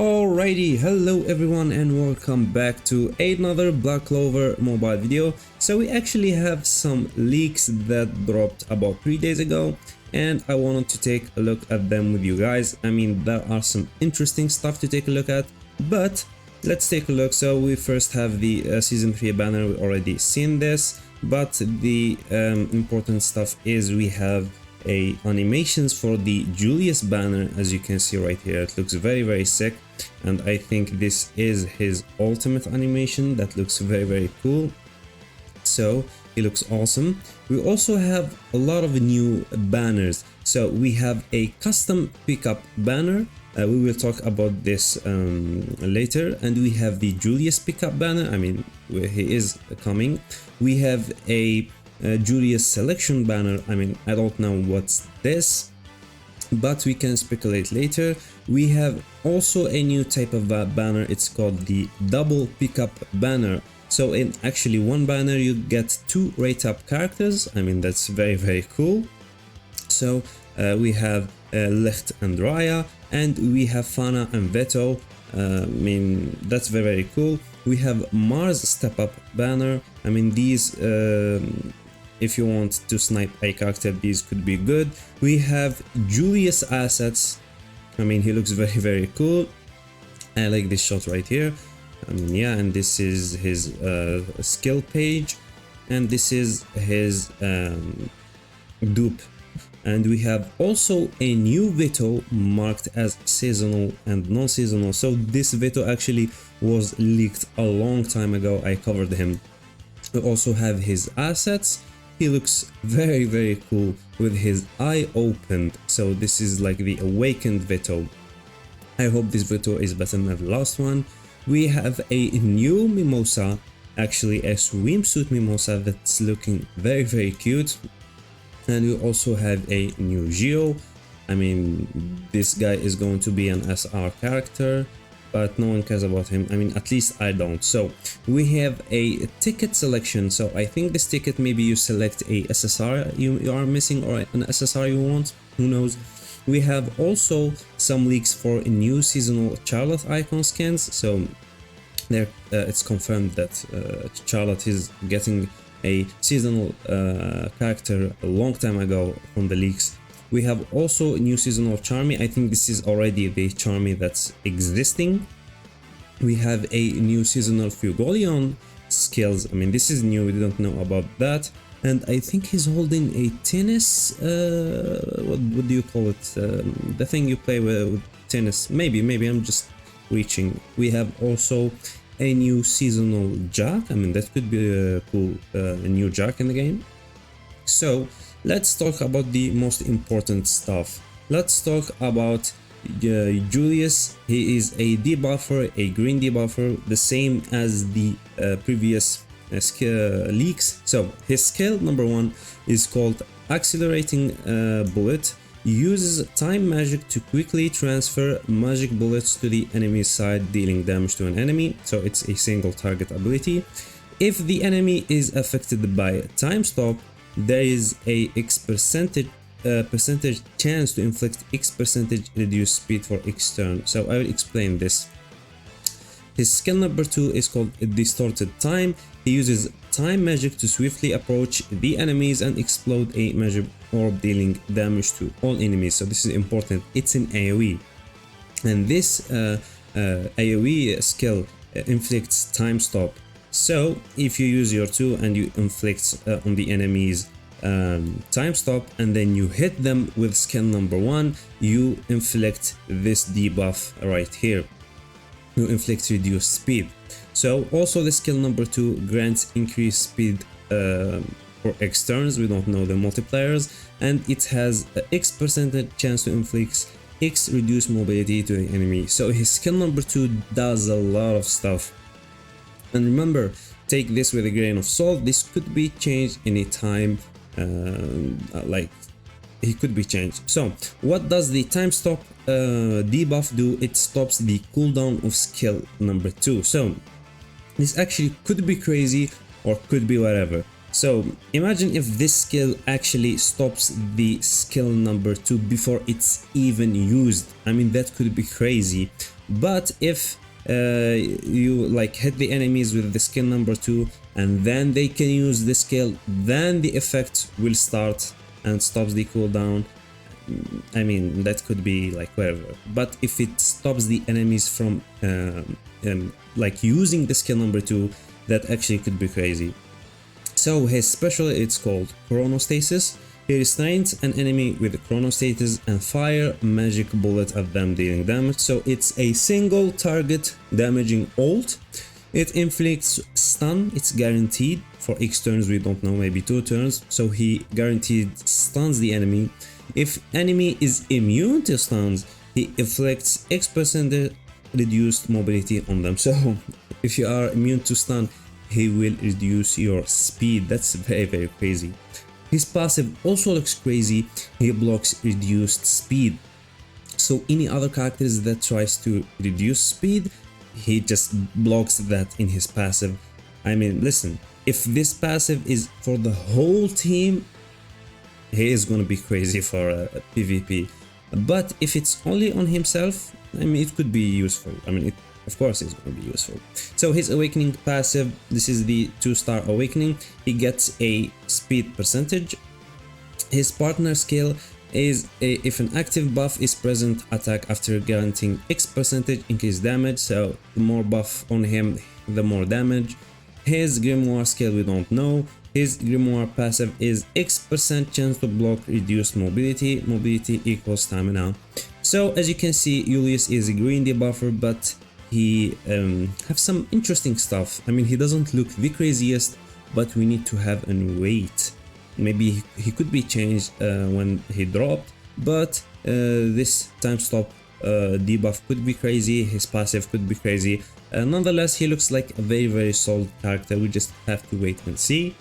Alrighty, hello everyone and welcome back to another Black Clover mobile video. So we actually have some leaks that dropped about 3 days ago and I wanted to take a look at them with you guys. I mean, there are some interesting stuff to take a look at, but let's take a look. So we first have the season 3 banner. We already seen this, but the important stuff is we have animations for the Julius banner. As you can see right here, it looks very sick, and I think this is his ultimate animation. That looks very cool, so he looks awesome. We also have a lot of new banners. So we have a custom pickup banner. We will talk about this later. And we have the Julius pickup banner. I mean, he is coming. We have a Julius selection banner. I mean, I don't know what's this, but we can speculate later. We have also a new type of banner. It's called the double pickup banner. So in actually one banner you get 2 rate up characters. I mean, that's very cool. So we have Licht and Raya, and we have Fana and Veto. I mean, that's very cool. We have Mars step up banner. I mean, these if you want to snipe a character, these could be good. We have Julius assets. I mean, he looks very cool. I like this shot right here. I mean, yeah, and this is his skill page, and this is his dupe. And we have also a new Veto marked as seasonal and non-seasonal. So this Veto actually was leaked a long time ago. I covered him. We also have his assets. He looks very cool with his eye opened. So this is like the awakened Veto. I hope this Veto is better than the last one. We have a new Mimosa, actually a swimsuit Mimosa that's looking very cute. And we also have a new Geo. I mean, this guy is going to be an SR character, but no one cares about him. I mean, at least I don't. So we have a ticket selection. So I think this ticket, maybe you select a SSR you are missing or an SSR you want, who knows. We have also some leaks for new seasonal Charlotte icon skins. So there it's confirmed that Charlotte is getting a seasonal character a long time ago from the leaks. We have also a new seasonal Charmy. I think this is already the Charmy that's existing. We have a new seasonal Fugolion skills. I mean, this is new, we didn't know about that. And I think he's holding a tennis, what do you call it? The thing you play with tennis. Maybe I'm just reaching. We have also a new seasonal Jack. I mean, that could be a cool new Jack in the game. So let's talk about the most important stuff. Let's talk about Julius. He is a debuffer, a green debuffer, the same as the previous skill leaks. So his skill number 1 is called Accelerating Bullet. Uses time magic to quickly transfer magic bullets to the enemy side, dealing damage to an enemy. So it's a single target ability. If the enemy is affected by time stop, there is a percentage chance to inflict X% reduced speed for X turn. So I will explain this. His skill number 2 is called Distorted Time. He uses time magic to swiftly approach the enemies and explode a magic orb, dealing damage to all enemies. So this is important. It's an AoE, and this AoE skill inflicts time stop. So if you use your 2 and you inflict on the enemies time stop, and then you hit them with skill number 1, you inflict this debuff right here. You inflict reduced speed. So also the skill number 2 grants increased speed for X turns. We don't know the multipliers, and it has a X% chance to inflict X reduced mobility to the enemy. So his skill number 2 does a lot of stuff. And remember, take this with a grain of salt. This could be changed anytime. Like, he could be changed. So what does the time stop debuff do? It stops the cooldown of skill number 2. So this actually could be crazy or could be whatever. So imagine if this skill actually stops the skill number 2 before it's even used. I mean, that could be crazy. But if you like hit the enemies with the skill number 2 and then they can use the skill, then the effect will start and stops the cooldown. I mean, that could be like whatever, but if it stops the enemies from like using the skill number 2, that actually could be crazy. So his special, it's called Chronostasis. He restrains an enemy with Chronostasis and fire magic bullet at them, dealing damage. So it's a single target damaging ult. It inflicts stun, it's guaranteed for X turns, we don't know, maybe 2 turns. So he guaranteed stuns the enemy. If enemy is immune to stuns, he inflicts X% reduced mobility on them. So if you are immune to stun, he will reduce your speed. That's very crazy. His passive also looks crazy. He blocks reduced speed. So any other characters that tries to reduce speed, he just blocks that in his passive. I mean, listen, if this passive is for the whole team, he is gonna be crazy for a PvP. But if it's only on himself, I mean, it could be useful. I mean, of course it's going to be useful. So his awakening passive, this is the 2-star awakening. He gets a speed percentage. His partner skill is if an active buff is present, attack after guaranteeing X% increased damage. So the more buff on him, the more damage. His grimoire skill, we don't know. His grimoire passive is X% chance to block reduced mobility. Mobility equals stamina. So as you can see, Julius is a green debuffer, but he have some interesting stuff. I mean, he doesn't look the craziest, but we need to have and wait. Maybe he could be changed when he dropped, but this time stop debuff could be crazy. His passive could be crazy. Nonetheless, he looks like a very solid character. We just have to wait and see.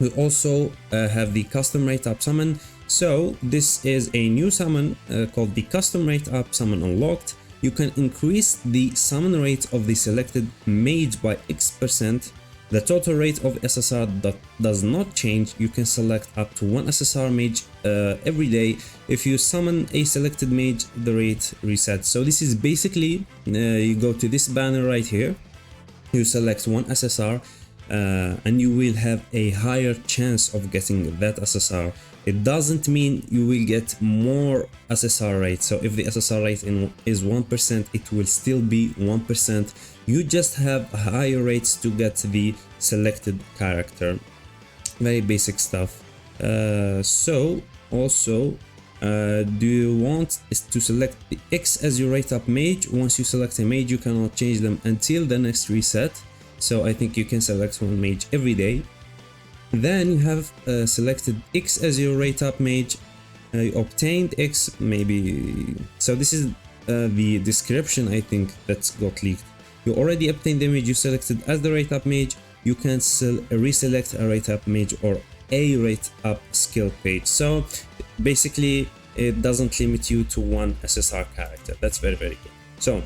We also have the custom rate up summon. So this is a new summon called the custom rate up summon unlocked. You can increase the summon rate of the selected mage by X%. The total rate of SSR that does not change. You can select up to 1 SSR mage every day. If you summon a selected mage, the rate resets. So this is basically, you go to this banner right here, you select 1 SSR, and you will have a higher chance of getting that SSR. It doesn't mean you will get more SSR rate. So if the SSR rate is 1%, it will still be 1%. You just have higher rates to get the selected character. Very basic stuff. So also, do you want to select the X as your rate up mage? Once you select a mage, you cannot change them until the next reset. So I think you can select one mage every day. Then you have selected X as your rate up mage. You obtained X, maybe. So this is the description, I think, that got leaked. You already obtained the mage you selected as the rate up mage. You can reselect a rate up mage or a rate up skill page. So basically, it doesn't limit you to one SSR character. That's very good. So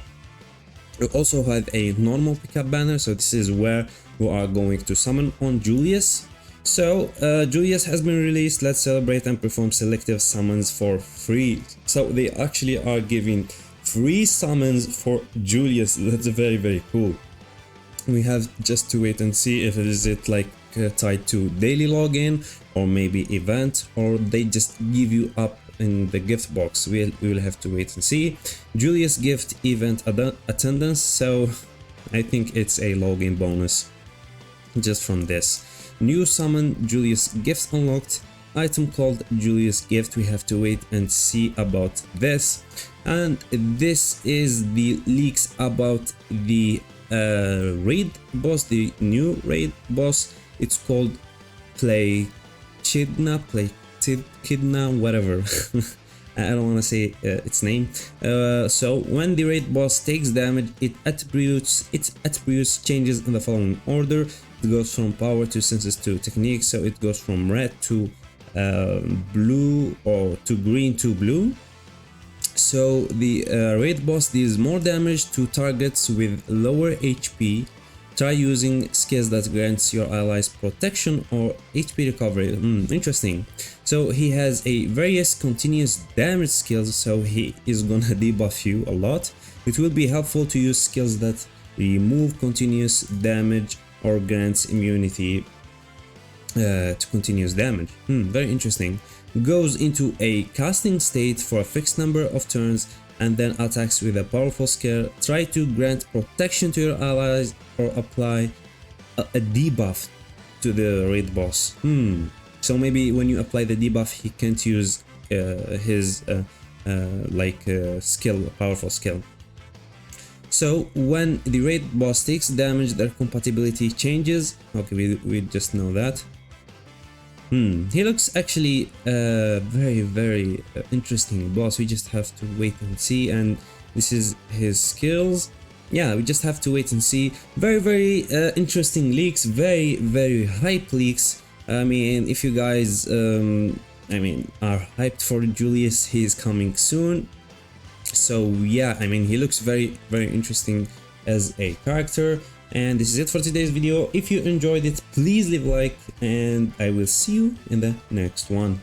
you also have a normal pickup banner. So this is where we are going to summon on Julius. So Julius has been released. Let's celebrate and perform selective summons for free. So they actually are giving free summons for Julius. That's very cool. We have just to wait and see if it like tied to daily login or maybe event, or they just give you up in the gift box. We will have to wait and see. Julius gift event attendance. So I think it's a login bonus just from this. New summon Julius gift unlocked. Item called Julius gift. We have to wait and see about this. And this is the leaks about the raid boss, the new raid boss. It's called Kidna, whatever. I don't want to say its name. So when the raid boss takes damage, its attributes changes in the following order. It goes from power to senses to technique. So it goes from red to blue, or to green to blue. So the raid boss deals more damage to targets with lower HP. Try using skills that grants your allies protection or HP recovery. Interesting. So he has a various continuous damage skills, so he is gonna debuff you a lot. It will be helpful to use skills that remove continuous damage or grants immunity to continuous damage. Very interesting. Goes into a casting state for a fixed number of turns and then attacks with a powerful skill. Try to grant protection to your allies or apply a debuff to the raid boss. So maybe when you apply the debuff, he can't use his skill, powerful skill. So when the raid boss takes damage, their compatibility changes. Okay, we just know that. He looks actually very interesting boss. We just have to wait and see, and this is his skills. Yeah, we just have to wait and see. Very interesting leaks, very hype leaks. I mean, if you guys are hyped for Julius, he is coming soon. So yeah, I mean, he looks very interesting as a character. And this is it for today's video. If you enjoyed it, please leave a like, and I will see you in the next one.